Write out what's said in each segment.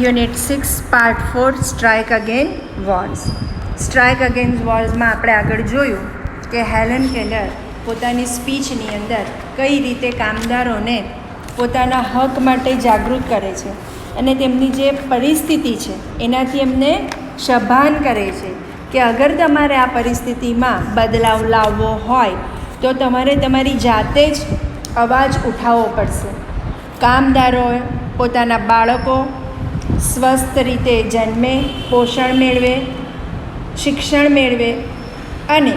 Unit 6 part 4 strike again wars. Strike against વોર્સમાં આપણે આગળ જોયું કે હેલન કેલર પોતાની સ્પીચની અંદર કઈ રીતે કામદારોને પોતાના હક માટે જાગૃત કરે છે અને તેમની જે પરિસ્થિતિ છે એનાથી એમને સભાન કરે છે કે અગર તમારે આ પરિસ્થિતિમાં બદલાવ લાવવો હોય તો તમારે તમારી જાતે જ અવાજ ઉઠાવવો પડશે. કામદારોએ પોતાના બાળકો સ્વસ્થ રીતે જન્મે, પોષણ મેળવે, શિક્ષણ મેળવે અને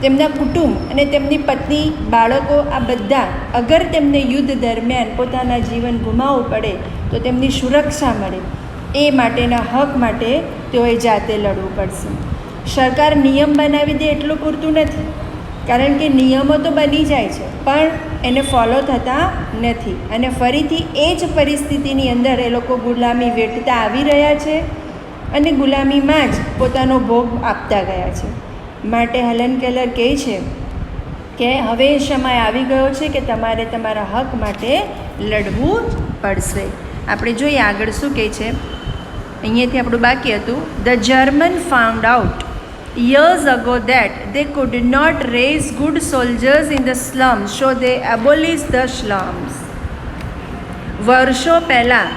તેમના કુટુંબ અને તેમની પત્ની, બાળકો આ બધા અગર તેમને યુદ્ધ દરમિયાન પોતાના જીવન ગુમાવવું પડે તો તેમની સુરક્ષા મળે એ માટેના હક માટે તેઓએ જાતે લડવું પડશે. સરકાર નિયમ બનાવી દે એટલું પૂરતું નથી, કારણ કે નિયમો તો બની જાય છે પણ એને ફોલો થતા નથી અને ફરીથી એ જ પરિસ્થિતિની અંદર એ લોકો ગુલામી વેઠતા આવી રહ્યા છે અને ગુલામીમાં જ પોતાનો ભોગ આપતા ગયા છે. માટે હેલન કેલર કહે છે કે હવે સમય આવી ગયો છે કે તમારે તમારા હક માટે લડવું પડશે. આપણે જોઈએ આગળ શું કહે છે. અહીંયાથી આપણું બાકી હતું. The German found out years ago that they could not raise good soldiers in the slums, so they abolished the slums. વર્ષો પહેલાં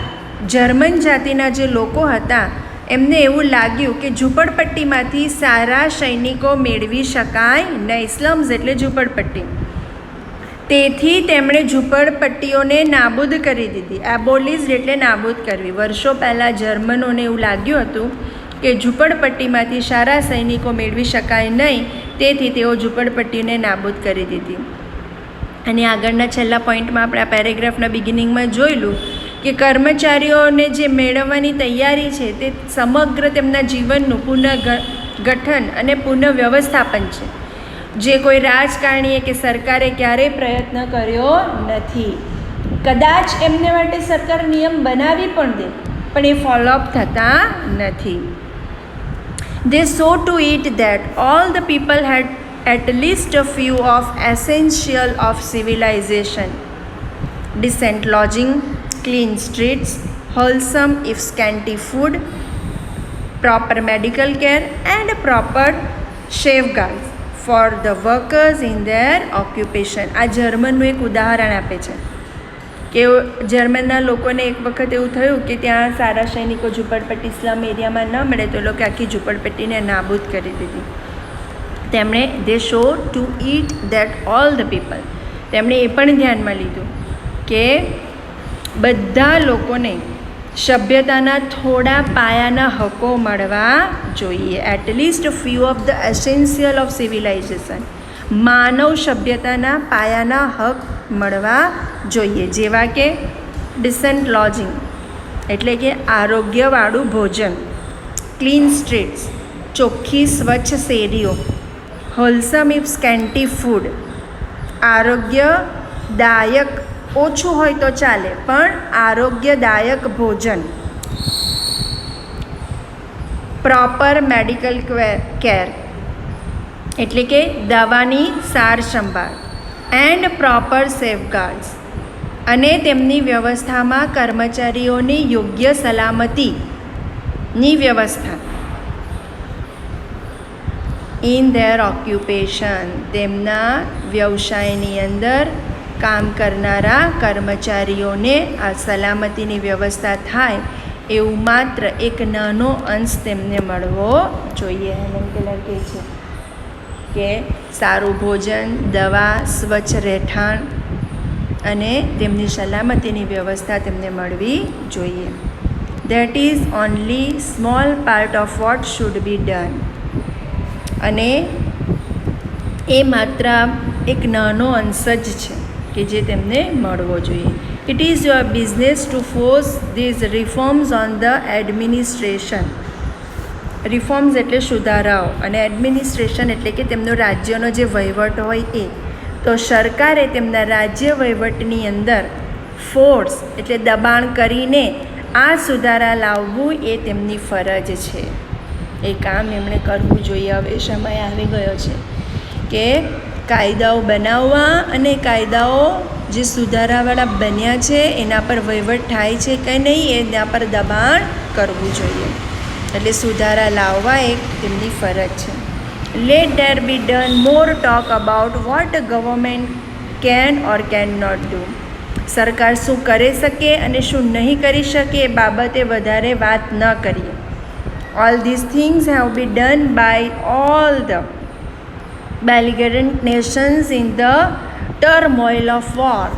જર્મન જાતિના જે લોકો હતા એમને એવું લાગ્યું કે ઝૂંપડપટ્ટીમાંથી સારા સૈનિકો મેળવી શકાય નહીં. સ્લમ્સ એટલે ઝૂંપડપટ્ટી. તેથી તેમણે ઝૂંપડપટ્ટીઓને નાબૂદ કરી દીધી. એબોલિસ્ડ એટલે નાબૂદ કરવી. વર્ષો પહેલાં જર્મનોને એવું લાગ્યું હતું કે ઝૂંપડપટ્ટીમાંથી સારા સૈનિકો મેળવી શકાય નહીં, તેથી તેઓ ઝૂંપડપટ્ટીને નાબૂદ કરી દીધી. અને આગળના છેલ્લા પોઈન્ટમાં આપણે આ પેરેગ્રાફના બિગિનિંગમાં જોયેલું કે કર્મચારીઓને જે મેળવવાની તૈયારી છે તે સમગ્ર તેમના જીવનનું પુનઃગઠન અને પુનઃવ્યવસ્થાપન છે, જે કોઈ રાજકારણીએ કે સરકારે ક્યારેય પ્રયત્ન કર્યો નથી. કદાચ એમને માટે સરકાર નિયમ બનાવી પણ દે પણ એ ફોલોઅપ થતા નથી. They saw to it that all the people had at least a few of essential of civilization: decent lodging, clean streets, wholesome if scanty food, proper medical care and proper safeguards for the workers in their occupation. આ જર્મનનું એક ઉદાહરણ આપે છે કે જર્મનના લોકોને એક વખત એવું થયું કે ત્યાં સારા સૈનિકો ઝૂંપડપટ્ટી સ્લમ એરિયામાં ન મળે તો એ લોકો આખી ઝૂંપડપટ્ટીને નાબૂદ કરી દીધી. તેમણે they saw to it that all the people, તેમણે એ પણ ધ્યાનમાં લીધું કે બધા લોકોને સભ્યતાના થોડા પાયાના હકો મળવા જોઈએ. At least few of the essential of civilization, માનવ સભ્યતાના પાયાના હક મળવા જોઈએ, જેવા કે ડિસન્ટ લોજિંગ એટલે કે આરોગ્યવાળું ભોજન, ક્લીન સ્ટ્રીટ્સ ચોખ્ખી સ્વચ્છ શેરીઓ, હોલસમ ઇફ સ્કેન્ટી ફૂડ આરોગ્યદાયક, ઓછું હોય તો ચાલે પણ આરોગ્યદાયક ભોજન, પ્રોપર મેડિકલ કેર એટલે કે દવાની સાર સંભાળ, એન્ડ પ્રોપર સેફગાર્ડ્સ અને તેમની વ્યવસ્થામાં કર્મચારીઓની યોગ્ય સલામતીની વ્યવસ્થા. ઇન ધેર ઓક્યુપેશન, તેમના વ્યવસાયની અંદર કામ કરનારા કર્મચારીઓને આ સલામતીની વ્યવસ્થા થાય એવું માત્ર એક નાનો અંશ તેમને મળવો જોઈએ. હેલન કેલર કહે છે કે સારું ભોજન, દવા, સ્વચ્છ રહેઠાણ અને તેમની સલામતીની વ્યવસ્થા તેમને મળવી જોઈએ. That is only small part of what should be done. અને એ માત્ર એક નાનો અંશ જ છે કે જે તેમને મળવો જોઈએ. It is your business to force these reforms on the administration. Reforms એટલે સુધારાઓ અને એડમિનિસ્ટ્રેશન એટલે કે તેમનો રાજ્યનો જે વહીવટ હોય એ. તો સરકારે તેમના રાજ્ય વહીવટની અંદર ફોર્સ એટલે દબાણ કરીને આ સુધારા લાવવું એ તેમની ફરજ છે. એ કામ એમણે કરવું જોઈએ. હવે સમય આવી ગયો છે કે કાયદાઓ બનાવવા અને કાયદાઓ જે સુધારાવાળા બન્યા છે એના પર વહીવટ થાય છે કે નહીં એના પર દબાણ કરવું જોઈએ. એટલે સુધારા લાવવા એક તેમની ફરજ છે. Let there be done more talk about what government can or can not do. સરકાર શું કરી શકે અને શું નહીં કરી શકે એ બાબતે વધારે વાત ન કરીએ. All these things have be done by all the belligerent nations in the turmoil of war.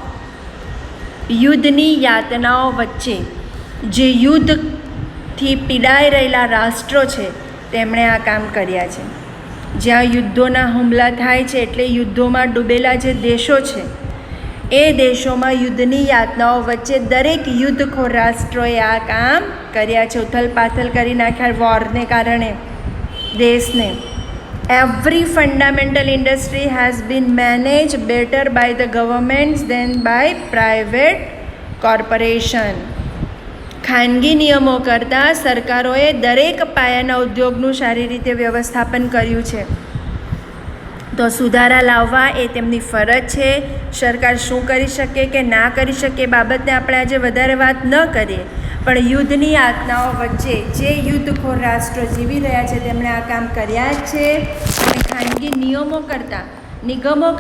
યુદ્ધની યાતનાઓ વચ્ચે જે યુદ્ધથી પીડાઈ રહેલા રાષ્ટ્રો છે તેમણે આ કામ કર્યા છે. જ્યાં યુદ્ધોના હુમલા થાય છે એટલે યુદ્ધોમાં ડૂબેલા જે દેશો છે એ દેશોમાં યુદ્ધની યાતનાઓ વચ્ચે દરેક યુદ્ધખોર રાષ્ટ્રોએ આ કામ કર્યા છે. ઉથલપાથલ કરી નાખ્યા વોરને કારણે દેશને. Every fundamental industry has been managed better by the governments than by private corporation. ખાનગી નિયમો કરતાં સરકારોએ દરેક પાયાના ઉદ્યોગનું સારી રીતે વ્યવસ્થાપન કર્યું છે. તો સુધારા લાવવા એ તેમની ફરજ છે. સરકાર શું કરી શકે કે ના કરી શકે એ બાબતને આપણે આજે વધારે વાત ન કરીએ, પણ યુદ્ધની યાતનાઓ વચ્ચે જે યુદ્ધખોર રાષ્ટ્રો જીવી રહ્યા છે તેમણે આ કામ કર્યા જ છે. અને ખાનગી નિગમો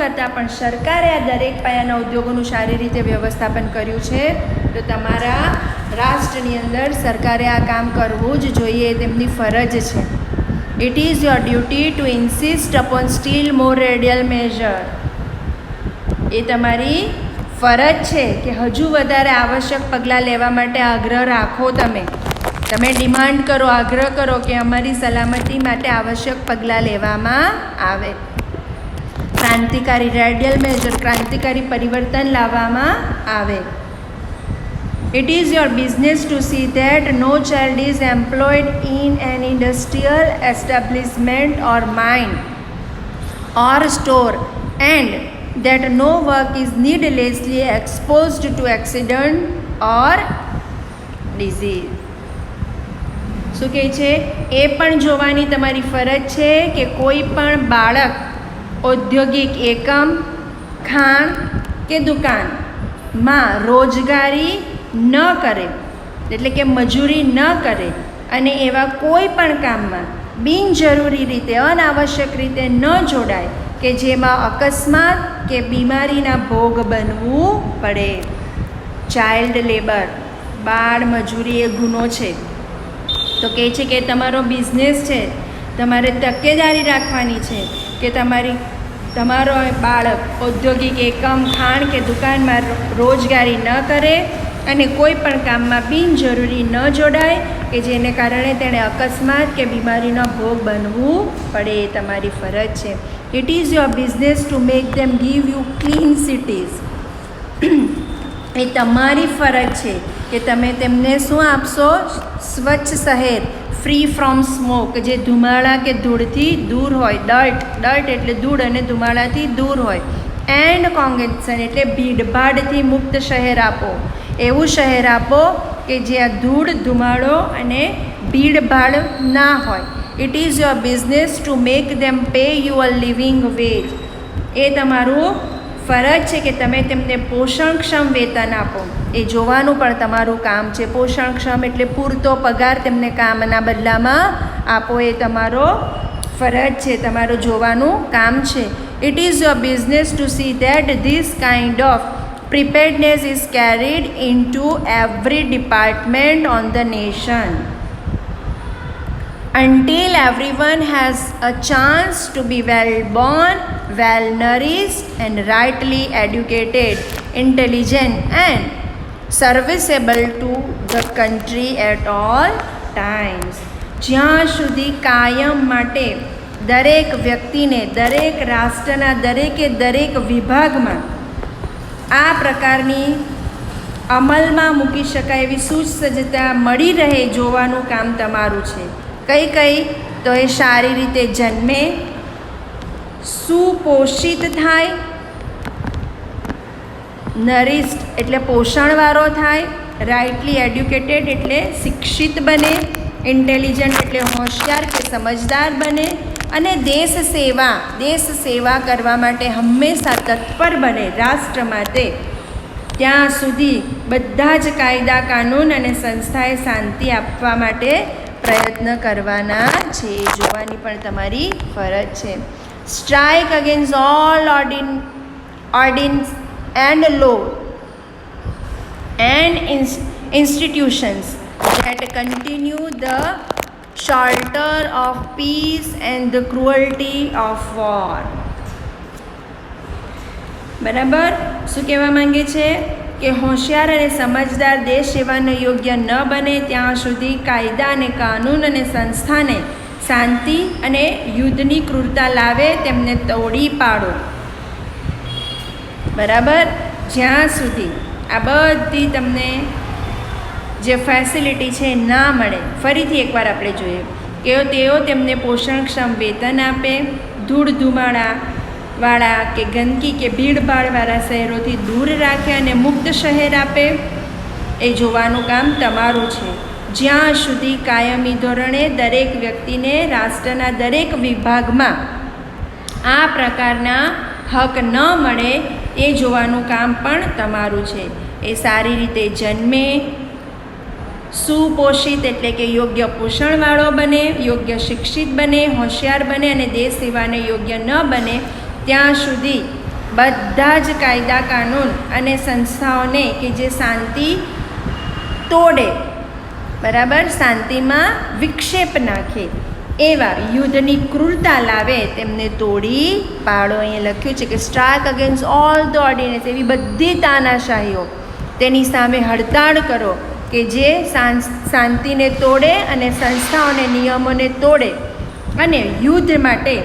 કરતાં પણ સરકારે આ દરેક પાયાના ઉદ્યોગોનું સારી રીતે વ્યવસ્થાપન કર્યું છે. તો તમારા રાષ્ટ્રની અંદર સરકારે આ કામ કરવું જ જોઈએ, તેમની ફરજ છે. It is your duty to insist upon still more radical measure. એ તમારી ફરજ છે કે હજુ વધારે આવશ્યક પગલાં લેવા માટે આગ્રહ રાખો. તમે ડિમાન્ડ કરો, આગ્રહ કરો કે અમારી સલામતી માટે આવશ્યક પગલાં લેવામાં આવે. ક્રાંતિકારી રેડિયલ મેજર, ક્રાંતિકારી પરિવર્તન લાવવામાં આવે. It is your business to see that no child is employed in an industrial establishment or mine or store and that no work is needlessly exposed to accident or disease. શું કહે છે? એ પણ જોવાની તમારી ફરજ છે કે કોઈ પણ બાળક ઔદ્યોગિક એકમ, ખાણ કે દુકાનમાં રોજગારી ન કરે, એટલે કે મજૂરી ન કરે અને એવા કોઈ પણ કામમાં બિનજરૂરી રીતે, અનાવશ્યક રીતે ન જોડાય કે જેમાં અકસ્માત કે બીમારીના ભોગ બનવું પડે. ચાઇલ્ડ લેબર, બાળ મજૂરી એ ગુનો છે. તો કહે છે કે તમારો બિઝનેસ છે, તમારે તકેદારી રાખવાની છે કે તમારો બાળક ઔદ્યોગિક એકમ, ખાણ કે દુકાનમાં રોજગારી ન કરે અને કોઈ પણ કામમાં બિનજરૂરી ન જોડાય કે જેને કારણે તેણે અકસ્માત કે બીમારીનો ભોગ બનવું પડે. એ તમારી ફરજ છે. It is your business to make them give you clean cities. એ તમારી ફરજ છે કે તમે તેમને શું આપશો? સ્વચ્છ શહેર, ફ્રી ફ્રોમ સ્મોક, જે ધુમાડા કે ધૂળથી દૂર હોય. ડર્ટ એટલે ધૂળ અને ધુમાડાથી દૂર હોય. એન્ડ કોંગેશન એટલે ભીડભાડથી મુક્ત શહેર આપો. એવું શહેર આપો કે જ્યાં ધૂળ, ધુમાડો અને ભીડભાડ ના હોય. It is your business to make them pay you a living wage. એ તમારું ફરજ છે કે તમે તેમને પોષણક્ષમ વેતન આપો. એ જોવાનું પણ તમારું કામ છે. પોષણક્ષમ એટલે પૂરતો પગાર તેમને કામના બદલામાં આપો. એ તમારો ફરજ છે, તમારું જોવાનું કામ છે. It is your business to see that this kind of preparedness is carried into every department on the nation. Until everyone has a chance to be well born, well nourished and rightly educated, intelligent and serviceable to the country at all times. જ્યાં સુધી કાયમ માટે દરેક વ્યક્તિને, દરેક રાષ્ટ્રના દરેક વિભાગમાં આ પ્રકારની અમલમાં મૂકી શકાય એવી સુસજ્જતા મળી રહે જોવાનું કામ તમારું છે. કઈ તો એ સારી રીતે જન્મે, સુપોષિત થાય, નરિસ્ડ એટલે પોષણવાળો થાય, રાઇટલી એડ્યુકેટેડ એટલે શિક્ષિત બને, ઇન્ટેલિજન્ટ એટલે હોશિયાર કે સમજદાર બને અને દેશ સેવા કરવા માટે હંમેશા તત્પર બને, રાષ્ટ્ર માટે ત્યાં સુધી બધા જ કાયદા કાનૂન અને સંસ્થાએ શાંતિ આપવા માટે પ્રયત્ન કરવાના છે. જોવાની પણ તમારી ફરજ છે. Strike against all ordinance and law and institutions that continue the charter of peace and the cruelty of war. બરાબર. શું કહેવા માંગે છે કે હોશિયાર અને સમજદાર દેશ સેવાને યોગ્ય ન બને ત્યાં સુધી કાયદા અને કાનૂન અને સંસ્થાને શાંતિ અને યુદ્ધની ક્રૂરતા લાવે તેમને તોડી પાડો. બરાબર. જ્યાં સુધી આ બધી તમને જે ફેસિલિટી છે ના મળે. ફરીથી એકવાર આપણે જોઈએ કે તેઓ તેમને પોષણક્ષમ વેતન આપે, ધૂળ ધુમાડાવાળા કે ગંદકી કે ભીડભાડવાળા શહેરોથી દૂર રાખે અને મુક્ત શહેર આપે, એ જોવાનું કામ તમારું છે. જ્યાં સુધી કાયમી ધોરણે દરેક વ્યક્તિને રાષ્ટ્રના દરેક વિભાગમાં આ પ્રકારના હક ન મળે એ જોવાનું કામ પણ તમારું છે. એ સારી રીતે જન્મે, સુપોષિત એટલે કે યોગ્ય પોષણવાળો બને, યોગ્ય શિક્ષિત બને, હોશિયાર બને અને દેશ સેવાને યોગ્ય ન બને ત્યાં સુધી બધા જ કાયદા કાનૂન અને સંસ્થાઓને કે જે શાંતિ તોડે, બરાબર, શાંતિમાં વિક્ષેપ નાખે એવા યુદ્ધની ક્રૂરતા લાવે તેમને તોડી પાડો. અહીંયા લખ્યું છે કે strike against all the ordnance, એવી બધી તાનાશાહીઓ તેની સામે હડતાળ કરો કે જે શાંતિને તોડે અને સંસ્થાઓને નિયમોને તોડે અને યુદ્ધ માટે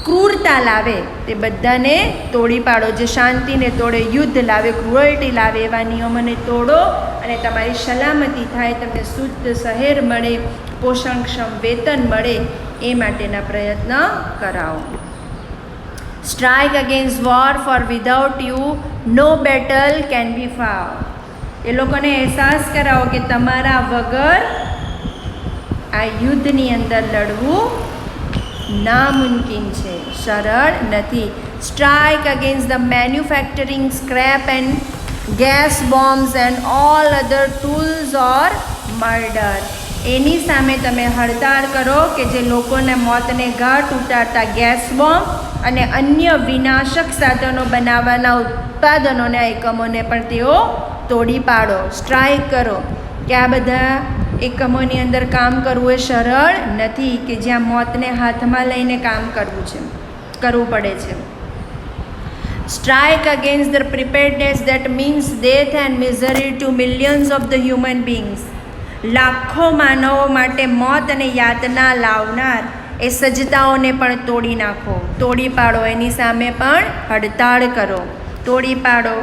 ક્રૂરતા લાવે તે બધાને તોડી પાડો. જે શાંતિને તોડે, યુદ્ધ લાવે, ક્રુઅલ્ટી લાવે એવા નિયમોને તોડો અને તમારી સલામતી થાય, તમને શુદ્ધ શહેર મળે, પોષણક્ષમ વેતન મળે એ માટેના પ્રયત્ન કરાવો. Strike against war, for without you no battle can be fought. એ લોકોને અહેસાસ કરાવો કે તમારા વગર આ યુદ્ધની અંદર લડવું નામુમકિન છે, સરળ નથી. Strike against the manufacturing scrap and gas bombs and all other tools or murder. એની સામે તમે હડતાળ કરો કે જે લોકોને મોતને ઘાટ ઉતારતા ગેસ બોમ્બ અને અન્ય વિનાશક સાધનો બનાવવાના ઉત્પાદનોને, એકમોને પણ તેઓ તોડી પાડો. સ્ટ્રાઇક કરો કે આ બધા એકમોની અંદર કામ કરવું એ સરળ નથી, કે જ્યાં મોતને હાથમાં લઈને કામ કરવું પડે છે. Strike against the preparedness that means death and misery to millions of the human beings. લાખો માનવો માટે મોત અને યાતના લાવનાર એ સજ્જતાઓને પણ તોડી નાખો, તોડી પાડો. એની સામે પણ હડતાળ કરો. તોડી પાડો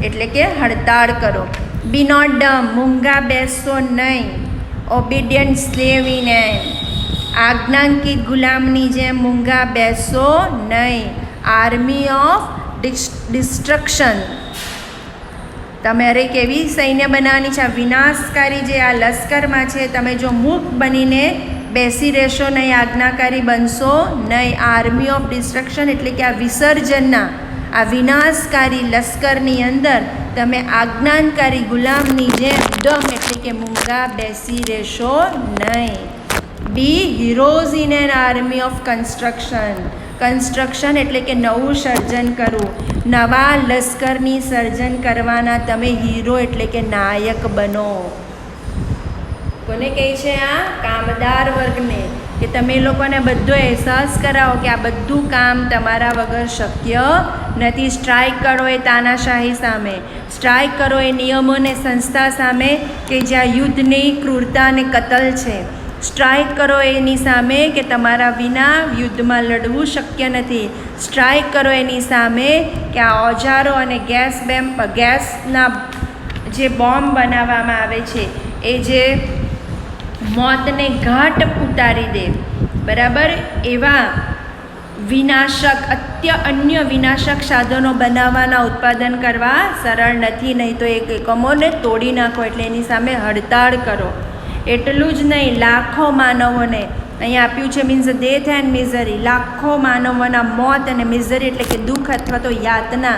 એટલે કે હડતાળ કરો. બી નોટ ડમ, મૂંગા બેસશો નહીં. ઓબિડિયન્ટ સ્લેવ ઇન એન્ડ, આજ્ઞાંકિત ગુલામની જેમ મૂંગા બેસશો નહીં. આર્મી ઓફ ડિસ્ટ્રક્શન, તમારે કેવી સૈન્ય બનાવવાની છે? વિનાશકારી જે આ લશ્કરમાં છે, તમે જો મૂક બનીને બેસી રહેશો નહીં, આજ્ઞાકારી બનશો નહીં. આર્મી ઓફ ડિસ્ટ્રક્શન એટલે કે આ વિસર્જનના, આ વિનાશકારી લશ્કરની અંદર તમે આજ્ઞાનકારી ગુલામની જેમ ડમ એટલે કે મૂંગા બેસી રહેશો નહીં. Be heroes in an army of construction. Construction એટલે કે નવું સર્જન કરવું, નવા લશ્કરની સર્જન કરવાના તમે હીરો એટલે કે નાયક બનો. કોને કહે છે? આ કામદાર વર્ગને, કે તમે લોકોને બધો અહેસાસ કરાવો કે આ બધું કામ તમારા વગર શક્ય નથી. સ્ટ્રાઇક કરો એ તાનાશાહી સામે, સ્ટ્રાઇક કરો એ નિયમોને સંસ્થા સામે કે જ્યાં યુદ્ધની ક્રૂરતા અને કતલ છે. સ્ટ્રાઇક કરો એની સામે કે તમારા વિના યુદ્ધમાં લડવું શક્ય નથી. સ્ટ્રાઇક કરો એની સામે કે આ ઓજારો અને ગેસના જે બોમ્બ બનાવવામાં આવે છે એ જે મોતને ઘાટ ઉતારી દે, બરાબર, એવા વિનાશક અન્ય વિનાશક સાધનો બનાવવાના ઉત્પાદન કરવા સરળ નથી. નહીં તો એ એકમોને તોડી નાખો એટલે એની સામે હડતાળ કરો. એટલું જ નહીં, લાખો માનવોને અહીંયા આપ્યું છે મીન્સ ડેથ એન્ડ મિઝરી, લાખો માનવોના મોત અને મિઝરી એટલે કે દુઃખ અથવા તો યાતના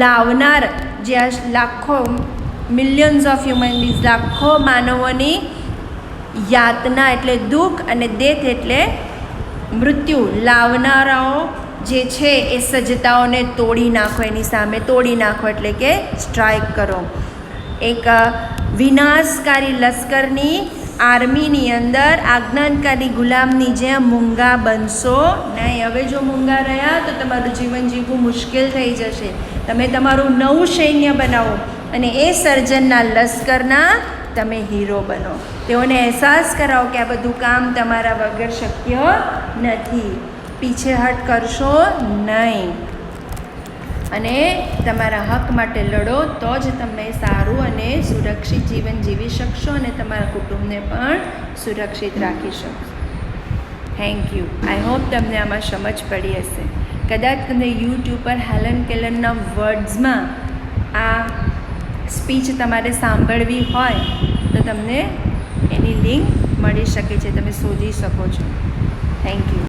લાવનાર જે આ લાખો મિલિયન્સ ઓફ હ્યુમન બીઝ લાખો માનવોની યાતના એટલે દુઃખ અને ડેથ એટલે મૃત્યુ લાવનારાઓ જે છે એ સજ્જતાઓને તોડી નાખો, એની સામે તોડી નાખો એટલે કે સ્ટ્રાઇક કરો. એક વિનાશકારી લશ્કરની આર્મીની અંદર આજ્ઞાનકારી ગુલામની જેમ મૂંગા બનશો નહીં. હવે જો મૂંગા રહ્યા તો તમારું જીવન જીવવું મુશ્કેલ થઈ જશે. તમે તમારું નવું સૈન્ય બનાવો અને એ સર્જનના લશ્કરના તમે હીરો બનો. તેઓને અહેસાસ કરાવો કે આ બધું કામ તમારા વગર શક્ય નથી. પીછેહટ કરશો નહીં અને તમારા હક માટે લડો, તો જ તમે સારું અને સુરક્ષિત જીવન જીવી શકશો અને તમારા કુટુંબને પણ સુરક્ષિત રાખી શકશો. Thank you. આઈ હોપ તમને આમાં સમજ પડી હશે. કદાચ તમને યુટ્યુબ પર હેલન કેલરના વર્ડ્સમાં આ સ્પીચ તમારે સાંભળવી હોય તો તમને એની લિંક મળી શકે છે, તમે શોધી શકો છો. Thank you.